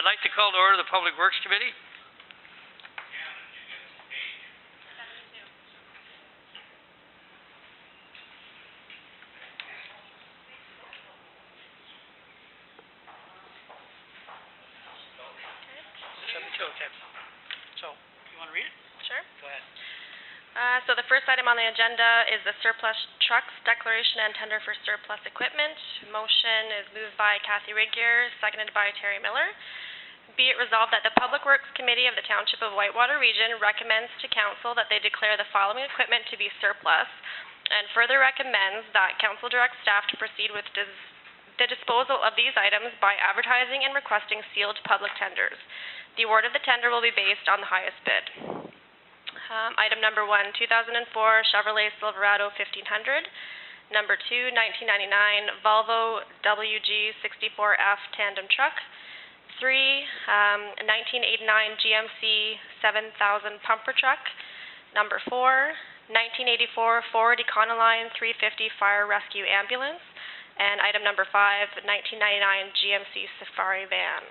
I'd like to call to order the Public Works Committee. Okay. So, you want to read it? Sure. Go ahead. So the first item on the agenda is the surplus trucks declaration and tender for surplus equipment. Motion is moved by Kathy Rigier, seconded by Terry Miller. Be it resolved that the Public Works Committee of the Township of Whitewater Region recommends to Council that they declare the following equipment to be surplus, and further recommends that Council direct staff to proceed with the disposal of these items by advertising and requesting sealed public tenders. The award of the tender will be based on the highest bid. Item number 1, 2004 Chevrolet Silverado 1500. Number 2, 1999 Volvo WG64F tandem truck. 3, 1989 GMC 7000 pumper truck. Number 4, 1984 Ford Econoline 350 fire rescue ambulance. And item number 5, 1999 GMC Safari van.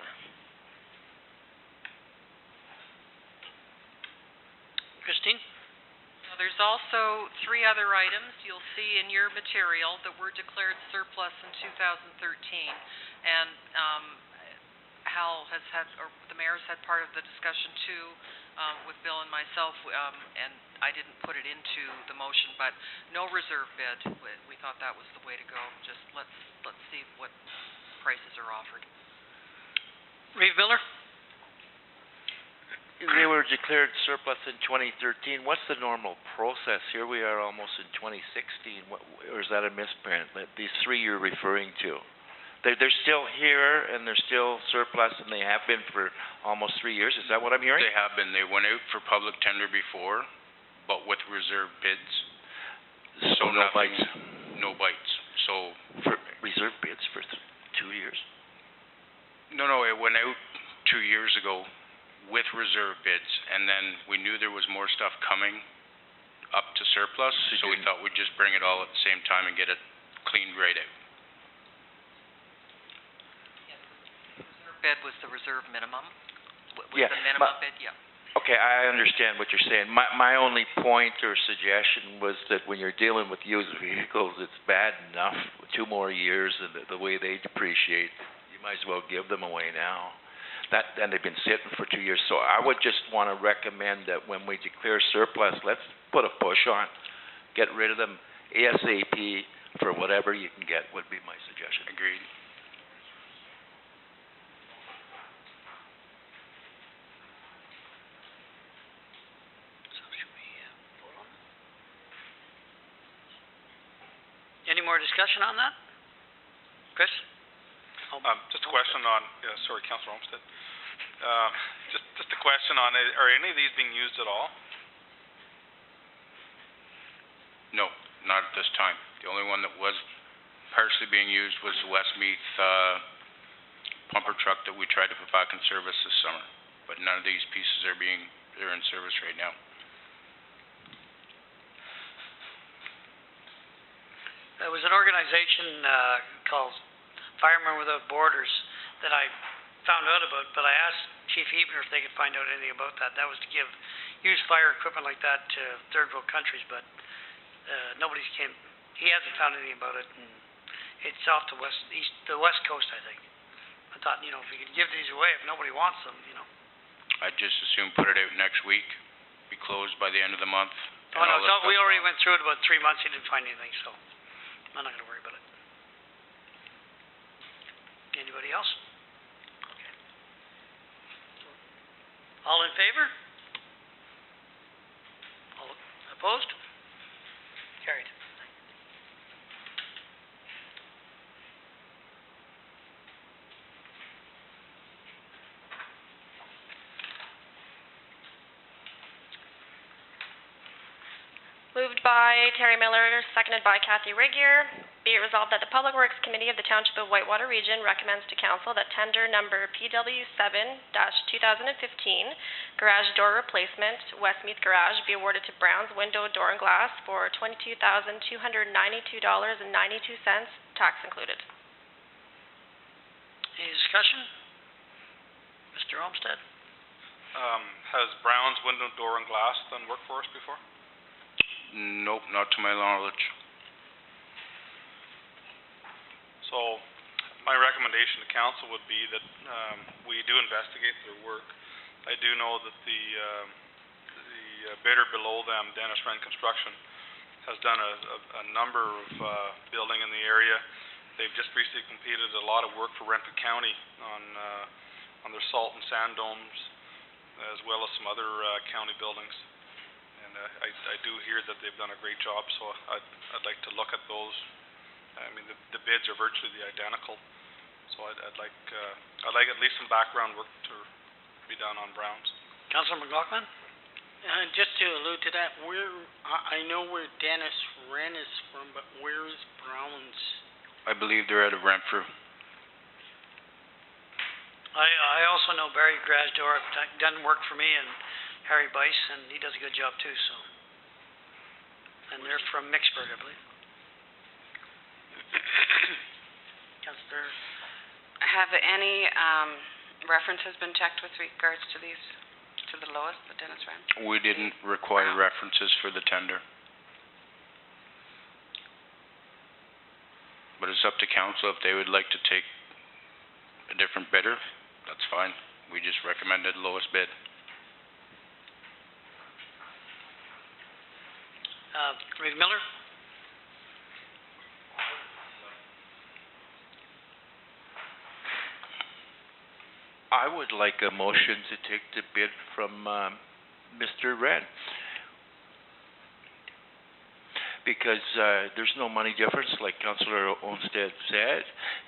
Christine? There's also 3 other items you'll see in your material that were declared surplus in 2013, and Hal has had, or the mayor's had part of the discussion too, with Bill and myself, and I didn't put it into the motion, but no reserve bid. We thought that was the way to go. Just let's see what prices are offered. Reeve Miller? They were declared surplus in 2013. What's the normal process? Here we are almost in 2016. Or is that a misprint? These 3 you're referring to, they're still here and they're still surplus, and they have been for almost 3 years. Is that what I'm hearing? They have been. They went out for public tender before, but with reserve bids. So no bites. No bites. So for reserve bids for 2 years? No, it went out 2 years ago with reserve bids, and then we knew there was more stuff coming up to surplus, so we thought we'd just bring it all at the same time and get it cleaned right out. The reserve bid was the reserve minimum? Yeah, the minimum bid? Yeah. Okay, I understand what you're saying. My only point or suggestion was that when you're dealing with used vehicles, it's bad enough. 2 more years and the way they depreciate, you might as well give them away now. And they've been sitting for 2 years. So I would just want to recommend that when we declare surplus, let's put a push on, get rid of them ASAP for whatever you can get, would be my suggestion. Agreed. So should we vote on it? Any more discussion on that? Chris? Just a question on, sorry, Councillor Olmsted. Just a question on, are any of these being used at all? No, not at this time. The only one that was partially being used was the Westmeath pumper truck that we tried to put back in service this summer. But none of these pieces they're in service right now. There was an organization called Firemen Without Borders that I found out about, but I asked Chief Ebner if they could find out anything about that. That was to give used fire equipment like that to third world countries, but he hasn't found anything about it, and it's off the west coast, I think. I thought, if you could give these away, if nobody wants them, I'd just as soon put it out next week, be closed by the end of the month. Oh no, so we already went through it about 3 months, he didn't find anything, so I'm not going to worry about it. Anybody else? Okay. All in favor? All opposed? Carried. Moved by Terry Miller, seconded by Kathy Rigier. Be it resolved that the Public Works Committee of the Township of Whitewater Region recommends to Council that tender number PW7-2015, garage door replacement, Westmeath Garage, be awarded to Brown's Window, Door and Glass for $22,292.92, tax included. Any discussion? Mr. Olmsted? Has Brown's Window, Door, and Glass done work for us before? Nope, not to my knowledge. So, my recommendation to council would be that we do investigate their work. I do know that the bidder below them, Dennis Wren Construction, has done a number of building in the area. They've just recently completed a lot of work for Renfrew County on their salt and sand domes, as well as some other county buildings. And I do hear that they've done a great job, so I'd like to look at those. I mean, the bids are virtually identical, so I'd like at least some background work to be done on Brown's. Councillor McLaughlin? Just to allude to that, I know where Dennis Wren is from, but where is Brown's? I believe they're out of Renfrew. I also know Barry Grasdor, done work for me, and Harry Bice, and he does a good job too, so. And they're from Mixburg, I believe. Councillor? Have any references been checked with regards to these, to the lowest, the Dennis Wren? We didn't require references for the tender. But it's up to council if they would like to take a different bidder, that's fine. We just recommended lowest bid. Reid Miller? I would like a motion to take the bid from Mr. Wren. Because there's no money difference, like Councillor Olmsted said.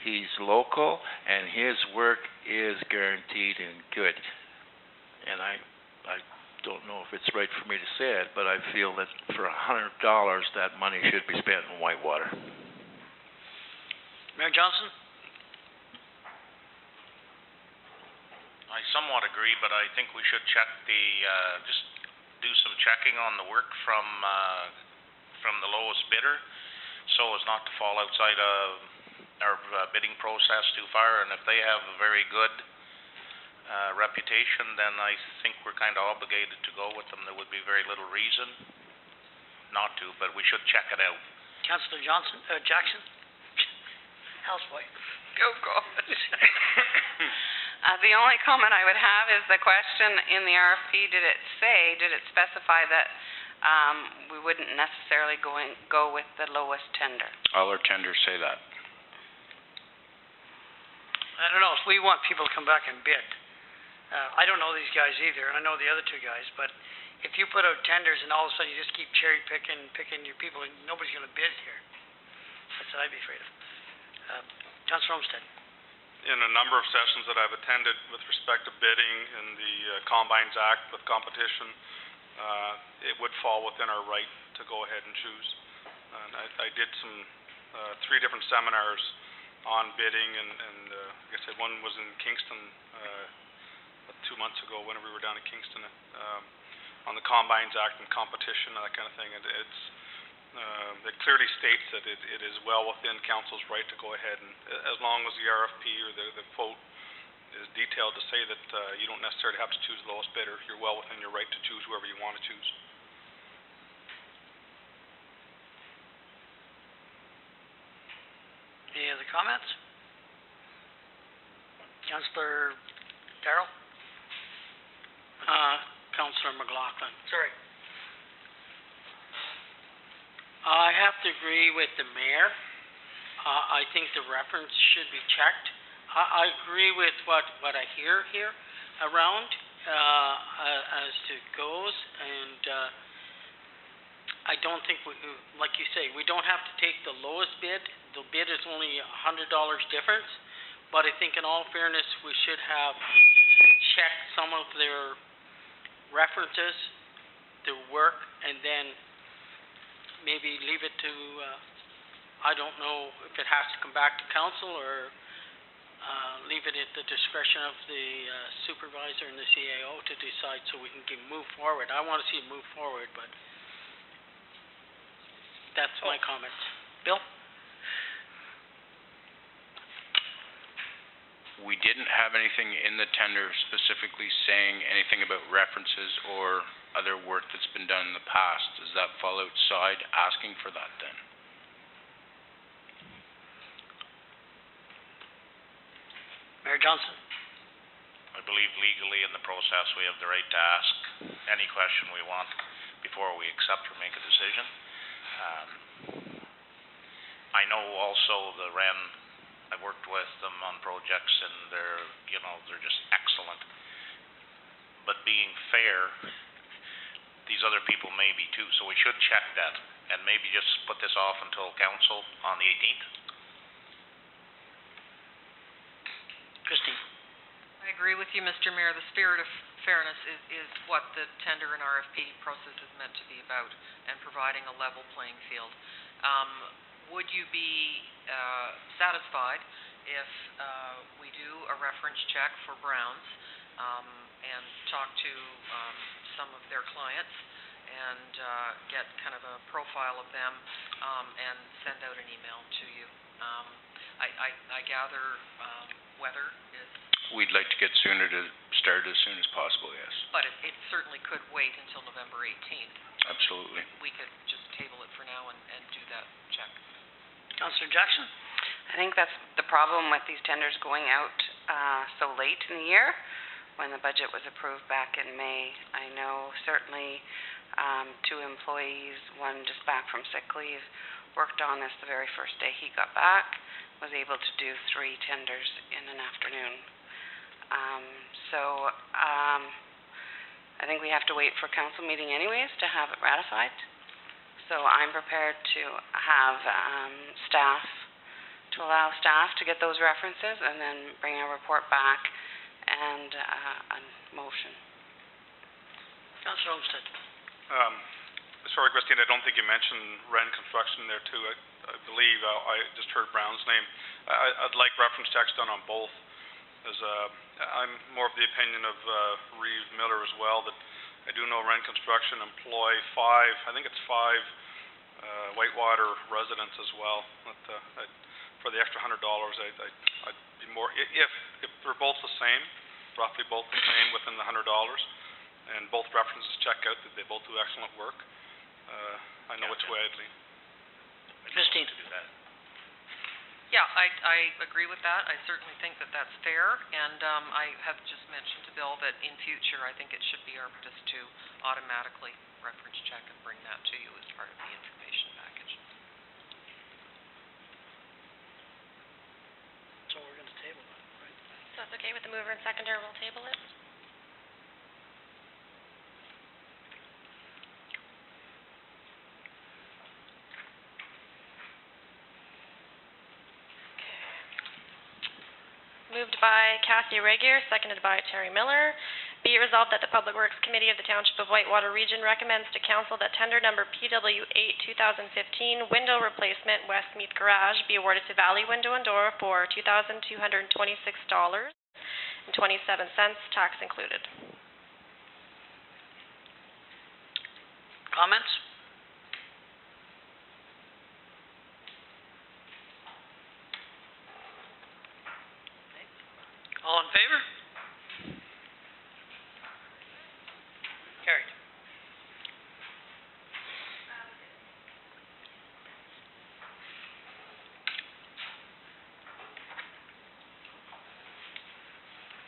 He's local, and his work is guaranteed and good. And I don't know if it's right for me to say it, but I feel that for $100, that money should be spent in Whitewater. Mayor Johnson? I somewhat agree, but I think we should check just do some checking on the work from the lowest bidder, so as not to fall outside of our bidding process too far. And if they have a very good reputation, then I think we're kind of obligated to go with them. There would be very little reason not to, but we should check it out. Councillor Jackson? Houseboy. Go. The only comment I would have is the question in the RFP, did it specify that we wouldn't necessarily go with the lowest tender? All our tenders say that. I don't know, if we want people to come back and bid. I don't know these guys either, and I know the other two guys, but if you put out tenders and all of a sudden you just keep cherry picking your people, and nobody's going to bid here. That's what I'd be afraid of. Councillor Olmsted. In a number of sessions that I've attended with respect to bidding and the Combines Act with competition, it would fall within our right to go ahead and choose. And I did some 3 different seminars on bidding, and like I said, one was in Kingston 2 months ago whenever we were down in Kingston on the Combines Act and competition and that kind of thing. And it clearly states that it is well within council's right to go ahead, and as long as the RFP or the quote is detailed to say that you don't necessarily have to choose the lowest bidder, you're well within your right to choose whoever you want to choose. Any other comments? Councillor Darrell? Councillor McLaughlin. Sorry. I have to agree with the mayor. I think the reference should be checked. I agree with what I hear here around as to goes, and I don't think, like you say, we don't have to take the lowest bid. The bid is only $100 difference, but I think in all fairness, we should have checked some of their references, their work, and then maybe leave it to, I don't know if it has to come back to council or leave it at the discretion of the supervisor and the CAO to decide so we can move forward. I want to see it move forward, but that's my comments. Bill? we didn't have anything in the tender specifically saying anything about references or other work that's been done in the past. Does that fall outside asking for that then? Mayor Johnson? I believe legally in the process, we have the right to ask any question we want before we accept or make a decision. I know also the REN, I've worked with them on projects and they're just excellent. But being fair, these other people may be too, so we should check that and maybe just put this off until council on the 18th. Christine? I agree with you, Mr. Mayor. The spirit of fairness is what the tender and RFP process is meant to be about, and providing a level playing field. Would you be satisfied if we do a reference check for Browns and talk to some of their clients and get kind of a profile of them and send out an email to you? I gather weather is... We'd like to get sooner to start as soon as possible, yes. But it certainly could wait until November 18th. Absolutely. We could just table it for now and do that check. Councillor Jackson? I think that's the problem with these tenders going out so late in the year when the budget was approved back in May. I know certainly 2 employees, one just back from sick leave, worked on this the very first day he got back, was able to do 3 tenders in an afternoon. I think we have to wait for council meeting anyways to have it ratified. So I'm prepared to have allow staff to get those references and then bring a report back and a motion. Councillor Olmsted? Sorry, Christine, I don't think you mentioned Wren Construction there too. I believe I just heard Brown's name. I'd like reference checks done on both, as I'm more of the opinion of Reeve Miller as well, that I do know Wren Construction employ 5, I think it's 5 Whitewater residents as well. But, for the extra $100, I'd be more, if they're both the same, roughly both the same within the $100, and both references check out that they both do excellent work, I know which way I'd lean. Christine? Yeah, I agree with that. I certainly think that that's fair, and I have just mentioned to Bill that in future, I think it should be our practice to automatically reference check and bring that to you as part of the information package. So we're going to table that, right? So that's okay with the mover and seconder, we'll table it? Moved by Kathy Regier, seconded by Terry Miller. Be it resolved that the Public Works Committee of the Township of Whitewater Region recommends to Council that tender number PW8 2015 window replacement Westmeath Garage be awarded to Valley Window and Door for $2,226.27, tax included. Comments? All in favor? Carried.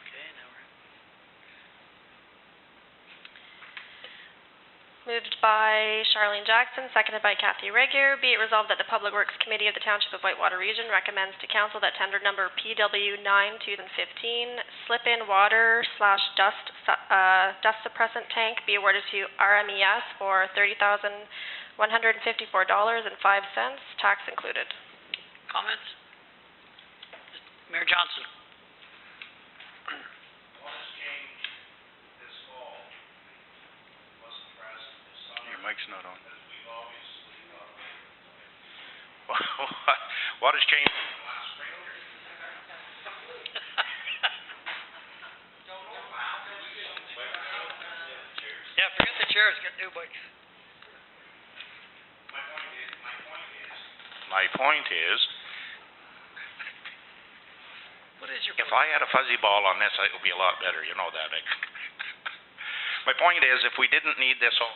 Okay, now we're... Moved by Charlene Jackson, seconded by Kathy Regier. Be it resolved that the Public Works Committee of the Township of Whitewater Region recommends to Council that tender number PW9 2015 slip-in water / dust suppressant tank be awarded to RMES for $30,154.05, tax included. Comments? Mayor Johnson? Mike's not on. What has changed? Yeah, forget the chairs, get new bikes. My point is, What is your If point? I had a fuzzy ball on this, it would be a lot better, you know that. My point is, if we didn't need this all,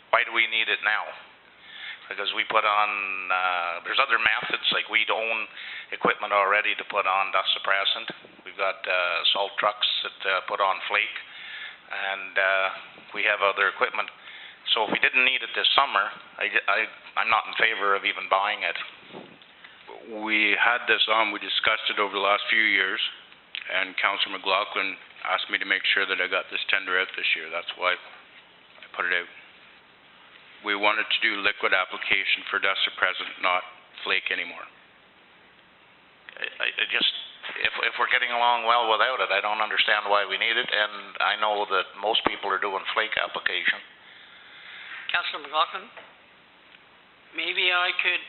why do we need it now? Because we put on, there's other methods, like we'd own equipment already to put on dust suppressant. We've got salt trucks that put on flake, and we have other equipment. So if we didn't need it this summer, I'm not in favor of even buying it. We had this on, we discussed it over the last few years, and Councillor McLaughlin asked me to make sure that I got this tender out this year. That's why I put it out. We wanted to do liquid application for dust suppressant, not flake anymore. I just, if we're getting along well without it, I don't understand why we need it, and I know that most people are doing flake application. Councillor McLaughlin? Maybe I could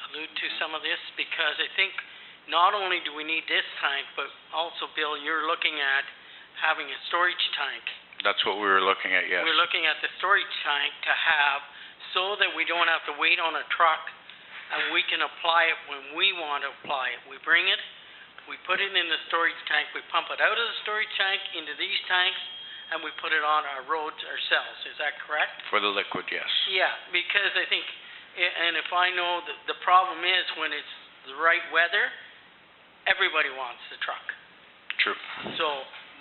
allude to some of this, because I think not only do we need this tank, but also, Bill, you're looking at having a storage tank. That's what we were looking at, yes. We're looking at the storage tank to have, so that we don't have to wait on a truck, and we can apply it when we want to apply it. We bring it, we put it in the storage tank, we pump it out of the storage tank into these tanks, and we put it on our roads ourselves. Is that correct? For the liquid, yes. Yeah, because I think, and if I know that the problem is when it's the right weather, everybody wants the truck. True. So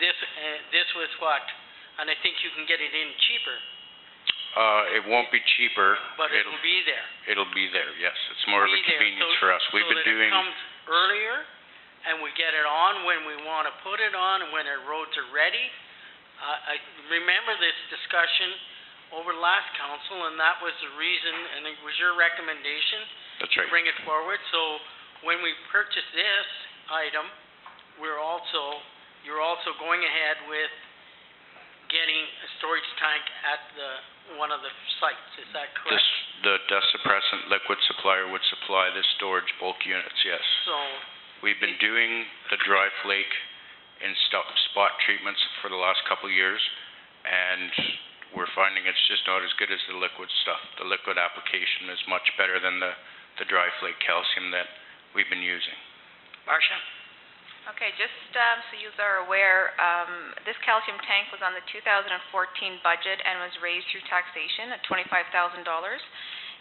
this was what, and I think you can get it in cheaper, It won't be cheaper. but it'll be there. It'll be there, yes. It's more of a Be there, convenience for us. We've been doing, So that it comes earlier, and we get it on when we want to put it on, and when our roads are ready. I remember this discussion over the last council, and that was the reason, and it was your recommendation that's to right. bring it forward. So when we purchase this item, you're also going ahead with getting a storage tank at one of the sites. Is that correct? The dust suppressant liquid supplier would supply the storage bulk units, yes. So We've been doing the dry flake in spot treatments for the last couple of years, and we're finding it's just not as good as the liquid stuff. The liquid application is much better than the dry flake calcium that we've been using. Marcia? Okay, just so you are aware, this calcium tank was on the 2014 budget and was raised through taxation at $25,000.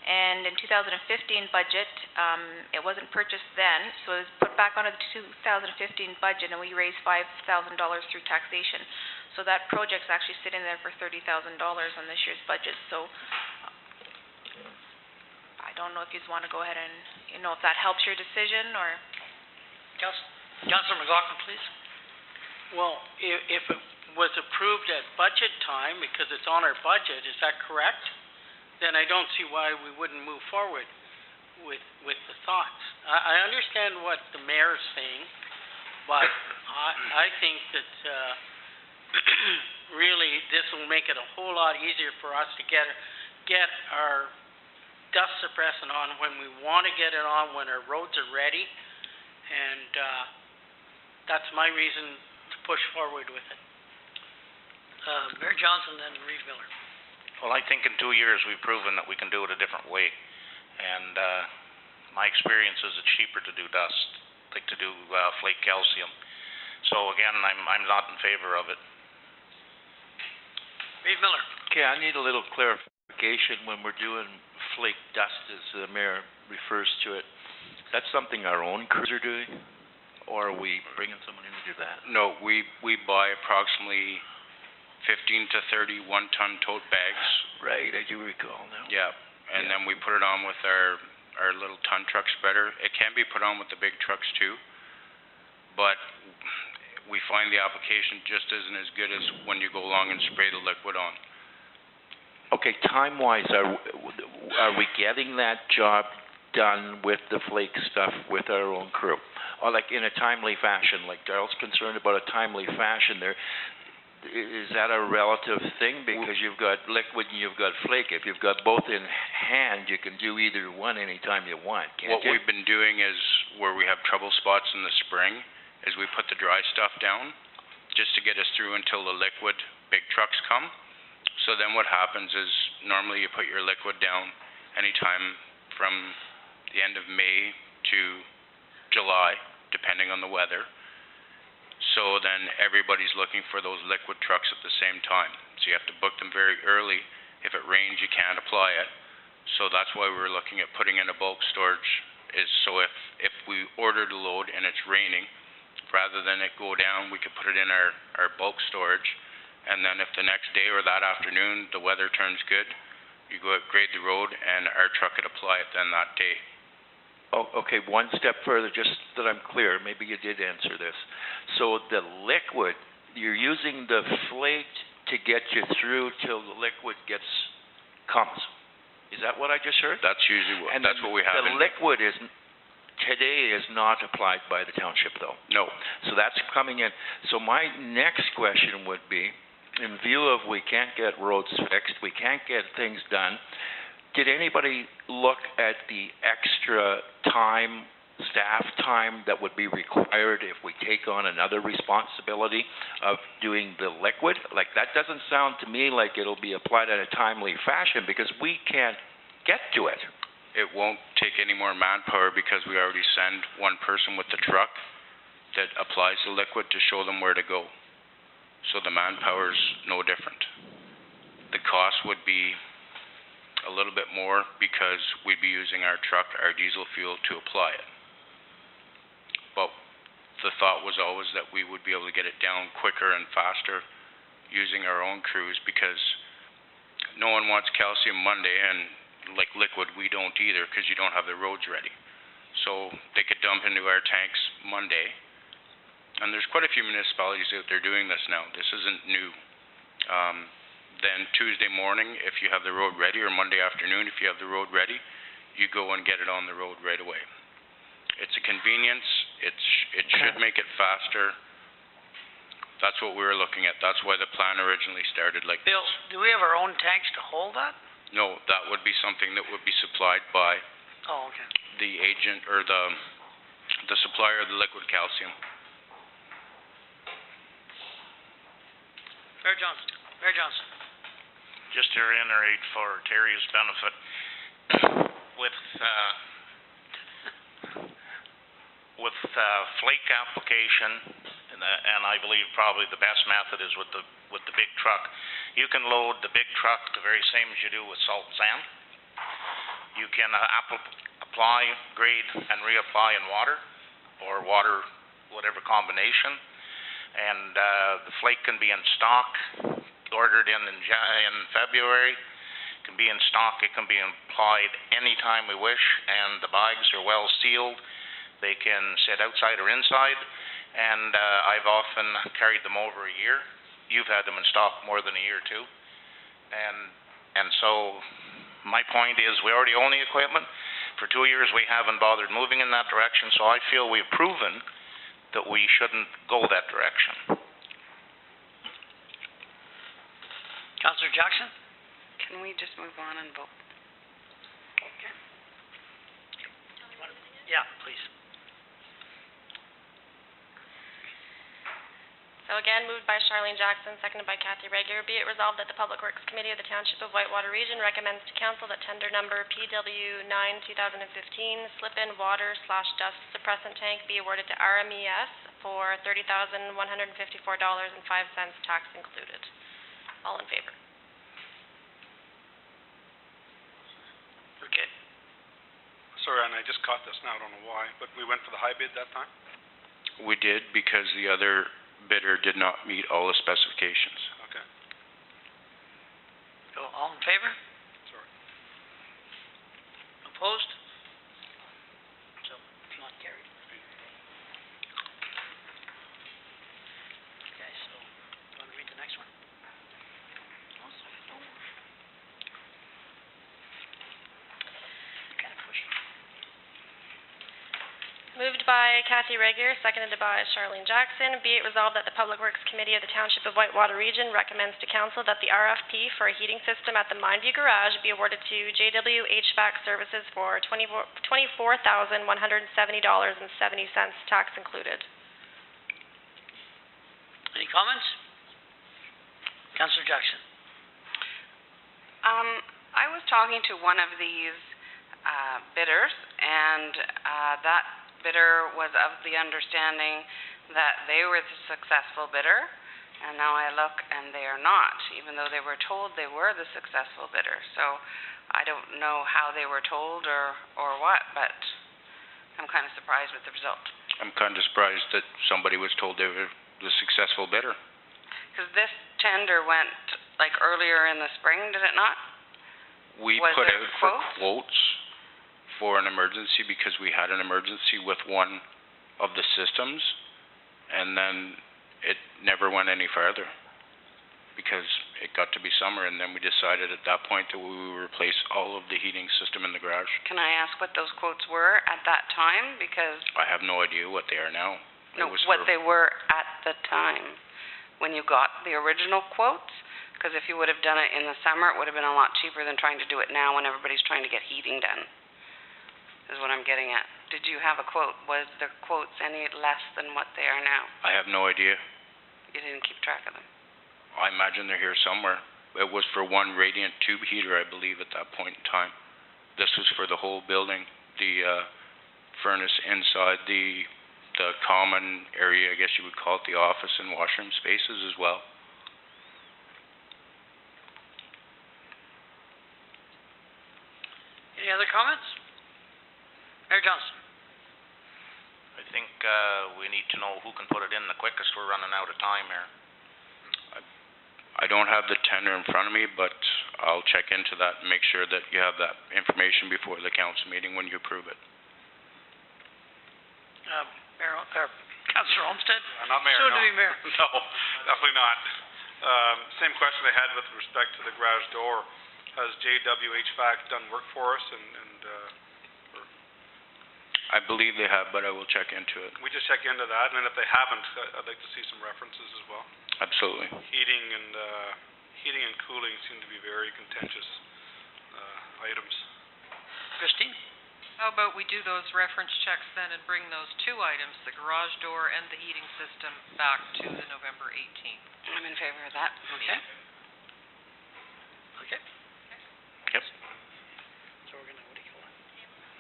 And in 2015 budget, it wasn't purchased then, so it was put back onto the 2015 budget, and we raised $5,000 through taxation. So that project's actually sitting there for $30,000 on this year's budget. So I don't know if you want to go ahead and, if that helps your decision, or... Councillor McLaughlin, please. well, if it was approved at budget time, because it's on our budget, is that correct? Then I don't see why we wouldn't move forward with the thoughts. I understand what the mayor's saying, but I think that really this will make it a whole lot easier for us to get our dust suppressant on when we want to get it on, when our roads are ready, and that's my reason to push forward with it. Mayor Johnson, then Reeve Miller. Well, I think in 2 years we've proven that we can do it a different way, and my experience is it's cheaper to do dust, like to do flake calcium. So again, I'm not in favor of it. Reeve Miller. Okay, I need a little clarification when we're doing flake dust, as the mayor refers to it. That's something our own crews are doing, or are we bringing someone in to do that? No, we buy approximately 15 to 30 one-ton tote bags. Right, I do recall now. Yeah, and then we put it on with our little ton truck spreader. It can be put on with the big trucks too, but we find the application just isn't as good as when you go along and spray the liquid on. Okay, time-wise, are we getting that job done with the flake stuff with our own crew? Or like in a timely fashion, like Daryl's concerned about a timely fashion there. Is that a relative thing? Because you've got liquid and you've got flake. If you've got both in hand, you can do either one anytime you want, can't you? What we've been doing is, where we have trouble spots in the spring, is we put the dry stuff down just to get us through until the liquid big trucks come. So then what happens is, normally you put your liquid down anytime from the end of May to July, depending on the weather. So then everybody's looking for those liquid trucks at the same time. So you have to book them very early. If it rains, you can't apply it. So that's why we're looking at putting in a bulk storage, is so if we ordered a load and it's raining, rather than it go down, we could put it in our bulk storage. And then if the next day or that afternoon the weather turns good, you go grade the road and our truck could apply it then that day. Oh, okay, one step further, just that I'm clear, maybe you did answer this. So the liquid, you're using the flake to get you through till the liquid comes. Is that what I just heard? That's usually that's what we have. The liquid today is not applied by the township though? No. So that's coming in. So my next question would be, in view of we can't get roads fixed, we can't get things done, did anybody look at the extra time, staff time that would be required if we take on another responsibility of doing the liquid? Like, that doesn't sound to me like it'll be applied in a timely fashion because we can't get to it. It won't take any more manpower because we already send one person with the truck that applies the liquid to show them where to go. So the manpower's no different. The cost would be a little bit more because we'd be using our truck, our diesel fuel to apply it. But the thought was always that we would be able to get it down quicker and faster using our own crews, because no one wants calcium Monday, and like liquid, we don't either because you don't have the roads ready. So they could dump into our tanks Monday, and there's quite a few municipalities out there doing this now. This isn't new. Then Tuesday morning, if you have the road ready, or Monday afternoon, if you have the road ready, you go and get it on the road right away. It's a convenience. It should make it faster. That's what we were looking at. That's why the plan originally started like Bill, this. do we have our own tanks to hold that? No, that would be something that would be supplied by Oh, okay. the agent or the supplier of the liquid calcium. Mayor Johnson. Mayor Johnson. Just to reiterate for Terry's benefit, with flake application, and I believe probably the best method is with the big truck. You can load the big truck the very same as you do with salt and sand. You can apply, grade, and reapply in water, or water, whatever combination. And the flake can be in stock, ordered in February. It can be in stock. It can be applied anytime we wish, and the bags are well sealed. They can sit outside or inside, and I've often carried them over a year. You've had them in stock more than a year too. And so my point is, we already own the equipment. For 2 years we haven't bothered moving in that direction, so I feel we've proven that we shouldn't go that direction. Councillor Jackson? Can we just move on and vote? Okay. Yeah, please. So again, moved by Charlene Jackson, seconded by Kathy Regier. Be it resolved that the Public Works Committee of the Township of Whitewater Region recommends to council that tender number PW 9/2015 slip-in water/dust suppressant tank be awarded to RMES for $30,154.05, tax included. All in favor? Okay. Sorry, and I just caught this now, I don't know why, but we went for the high bid that time? We did, because the other bidder did not meet all the specifications. Okay. So, all in favor? Sorry. Opposed? So, it's not carried. Okay, so, do you want to read the next one? Kind of pushy. Moved by Kathy Regier, seconded by Charlene Jackson. Be it resolved that the Public Works Committee of the Township of Whitewater Region recommends to council that the RFP for a heating system at the Mindview Garage be awarded to JW HVAC Services for $24,170.70, tax included. Any comments? Councillor Jackson. I was talking to one of these bidders, and that bidder was of the understanding that they were the successful bidder, and now I look and they are not, even though they were told they were the successful bidder. So I don't know how they were told or what, but I'm kind of surprised with the result. I'm kind of surprised that somebody was told they were the successful bidder. Because this tender went like earlier in the spring, did it not? We Was put there out for quotes? quotes for an emergency because we had an emergency with one of the systems, and then it never went any further because it got to be summer, and then we decided at that point that we would replace all of the heating system in the garage. Can I ask what those quotes were at that time? Because, I have no idea what they are now. no, It was what for- they were at the time when you got the original quotes? Because if you would have done it in the summer, it would have been a lot cheaper than trying to do it now when everybody's trying to get heating done, is what I'm getting at. Did you have a quote? Was the quotes any less than what they are now? I have no idea. You didn't keep track of them. I imagine they're here somewhere. It was for one radiant tube heater, I believe, at that point in time. This was for the whole building, the furnace inside the common area, I guess you would call it, the office and washroom spaces as well. Any other comments? Mayor Johnson? I think, we need to know who can put it in the quickest. We're running out of time here. I don't have the tender in front of me, but I'll check into that and make sure that you have that information before the council meeting when you approve it. Councillor Olmsted? Not Mayor, Soon no. to be Mayor. No, definitely not. Same question I had with respect to the garage door. Has JW HVAC done work for us I believe they have, but I will check into it. we just check into that, and then if they haven't, I'd like to see some references as well. Absolutely. Heating and cooling seem to be very contentious items. Christine? How about we do those reference checks then and bring those two items, the garage door and the heating system, back to the November 18th? I'm in favor of that. Okay. Okay. Yep. So we're gonna, what do you call it?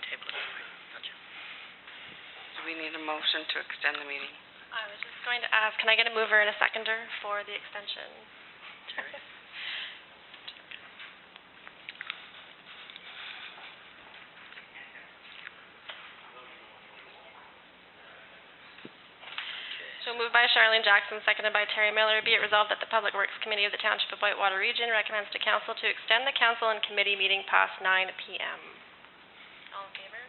Table it, right? Gotcha. Do we need a motion to extend the meeting? I was just going to ask, can I get a mover and a seconder for the extension? So moved by Charlene Jackson, seconded by Terry Miller. Be it resolved that the Public Works Committee of the Township of Whitewater Region recommends to council to extend the council and committee meeting past 9 p.m. All in favor?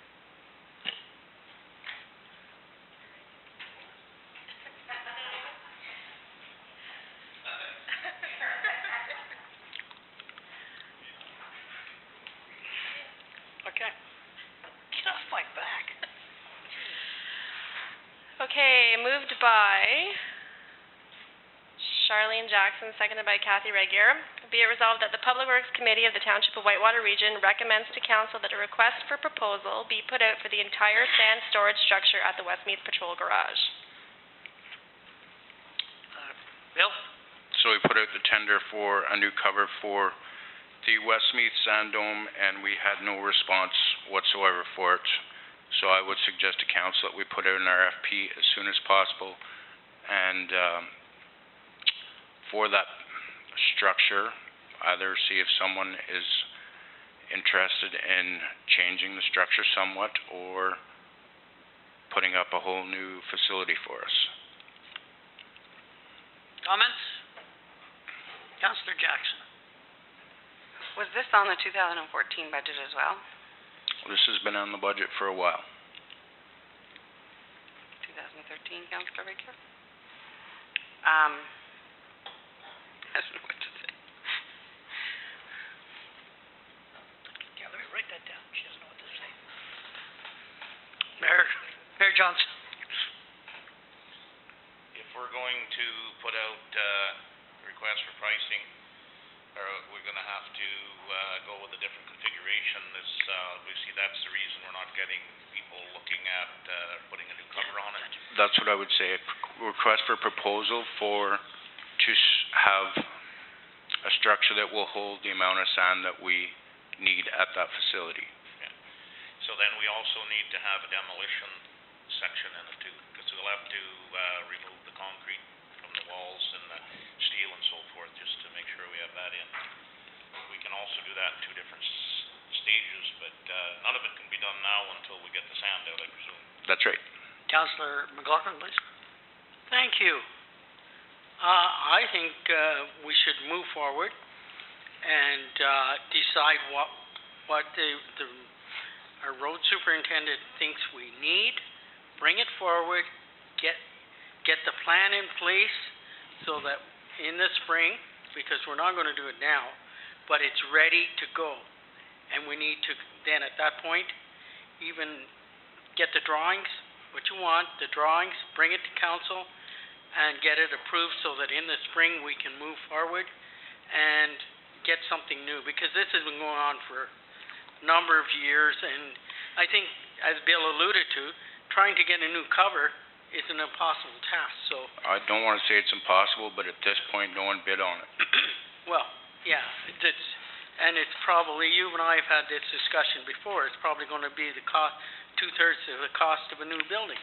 Okay. Get off my back. Okay, moved by Charlene Jackson, seconded by Kathy Regier. Be it resolved that the Public Works Committee of the Township of Whitewater Region recommends to council that a request for proposal be put out for the entire sand storage structure at the Westmeath Patrol Garage. Bill? So we put out the tender for a new cover for the Westmeath Sand Dome, and we had no response whatsoever for it. So I would suggest to council that we put out an RFP as soon as possible, and for that structure, either see if someone is interested in changing the structure somewhat or putting up a whole new facility for us. Comments? Councillor Jackson? Was this on the 2014 budget as well? This has been on the budget for a while. 2013, Councillor Baker? I don't know what to say. Yeah, let me write that down. She doesn't know what to say. Mayor Johnson? If we're going to put out, requests for pricing, we're gonna have to, go with a different configuration. This, obviously, that's the reason we're not getting people looking at, putting a new cover on it. That's what I would say, a request for proposal to have a structure that will hold the amount of sand that we need at that facility. So then we also need to have a demolition section in it too, because we'll have to, remove the concrete from the walls and the steel and so forth, just to make sure we have that in. We can also do that in two different stages, but, none of it can be done now until we get the sand out, I presume. That's right. Councillor McLaughlin, please. Thank you. I think we should move forward and decide what our road superintendent thinks we need, bring it forward, get the plan in place so that in the spring, because we're not gonna do it now, but it's ready to go. And we need to then at that point, even get the drawings, what you want, the drawings, bring it to council and get it approved so that in the spring we can move forward and get something new, because this has been going on for a number of years, and I think, as Bill alluded to, trying to get a new cover is an impossible task, so. I don't wanna say it's impossible, but at this point, no one bid on it. Well, yeah, it's probably, you and I have had this discussion before, it's probably gonna be the two-thirds of the cost of a new building.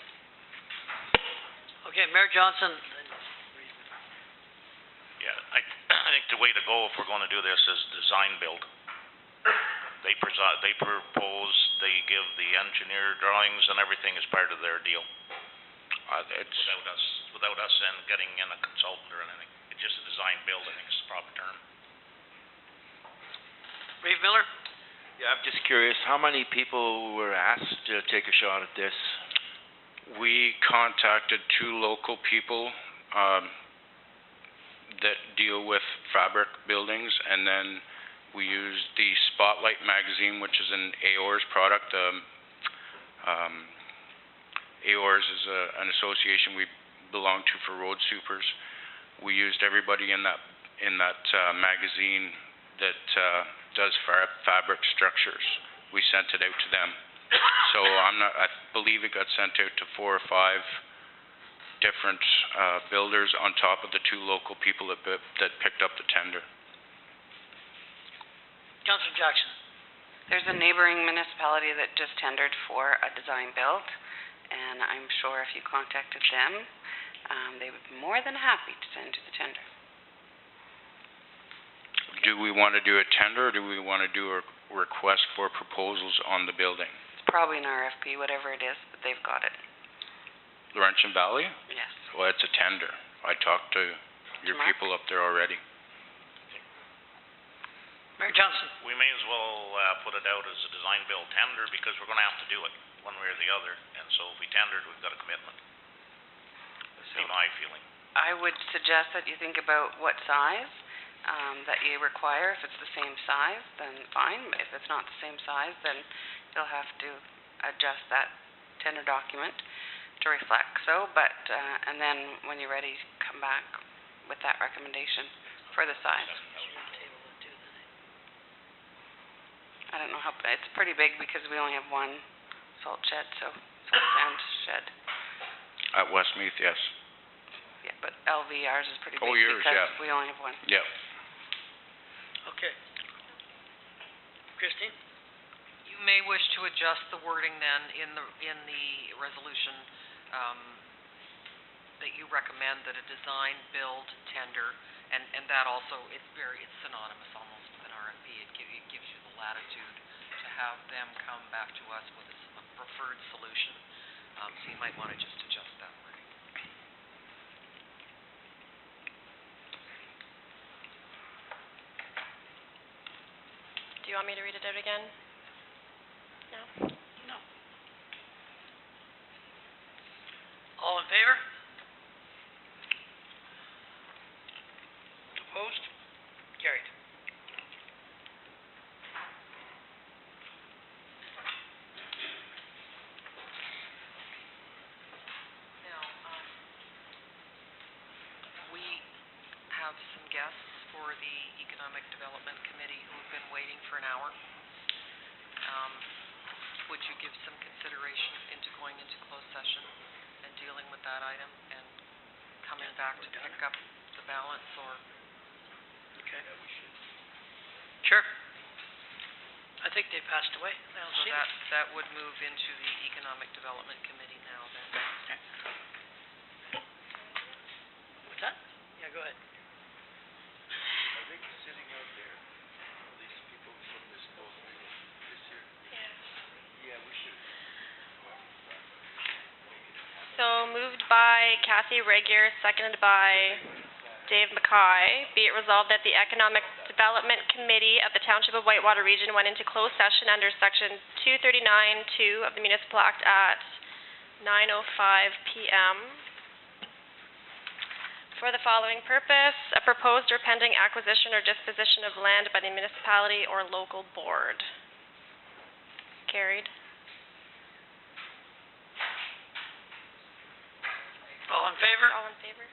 Okay, Mayor Johnson. Yeah, I think the way to go if we're gonna do this is design build. They propose, they give the engineer drawings and everything as part of their deal. It's, Without us then getting in a consultant or anything. It's just a design build, I think is the proper term. Reeve Miller? Yeah, I'm just curious, how many people were asked to take a shot at this? we contacted two local people, that deal with fabric buildings, and then we used the Spotlight magazine, which is an AORS product. AORS is an association we belong to for road supers. We used everybody in that magazine that does fabric structures. We sent it out to them. So I believe it got sent out to 4 or 5 different builders on top of the two local people that picked up the tender. Councillor Jackson. There's a neighboring municipality that just tendered for a design build, and I'm sure if you contacted them, they would be more than happy to send you the tender. Do we want to do a tender, or do we want to do a request for proposals on the building? It's probably an RFP, whatever it is, but they've got it. Laurentian Valley? Yes. Well, it's a tender. I talked to your Mark? people up there already. Mayor Johnson. We may as well put it out as a design build tender, because we're gonna have to do it one way or the other, and so if we tendered, we've got a commitment. That's my feeling. I would suggest that you think about what size that you require. If it's the same size, then fine. If it's not the same size, then you'll have to adjust that tender document to reflect so. But and then when you're ready, come back with that recommendation for the size. I don't know how, it's pretty big because we only have one salt shed, salt sand shed. At Westmeath, yes. Yeah, but LV, ours is pretty big Oh, yours, because yeah. we only have one. Yep. Okay. Christine? You may wish to adjust the wording then in the resolution, that you recommend that a design build tender, and that also, it's synonymous almost with an RFP. It gives you the latitude to have them come back to us with a preferred solution. So you might want to just adjust that wording. Do you want me to read it out again? No? No. All in favor? Opposed? Carried. Now, we have some guests for the Economic Development Committee who've been waiting for an hour. Would you give some consideration into going into closed session and dealing with that item and coming back to pick up the balance, or? Okay. Sure. I think they passed away. I don't So see them. that would move into the Economic Development Committee now then. What's that? Yeah, go ahead. Are they sitting out there, these people from this post this year? Yes. Yeah, we should. So moved by Kathy Regier, seconded by Dave Mackay. Be it resolved that the Economic Development Committee of the Township of Whitewater Region went into closed session under Section 239(2) of the Municipal Act at 9:05 p.m. for the following purpose: a proposed or pending acquisition or disposition of land by the municipality or local board. Carried. All in favor? All in favor?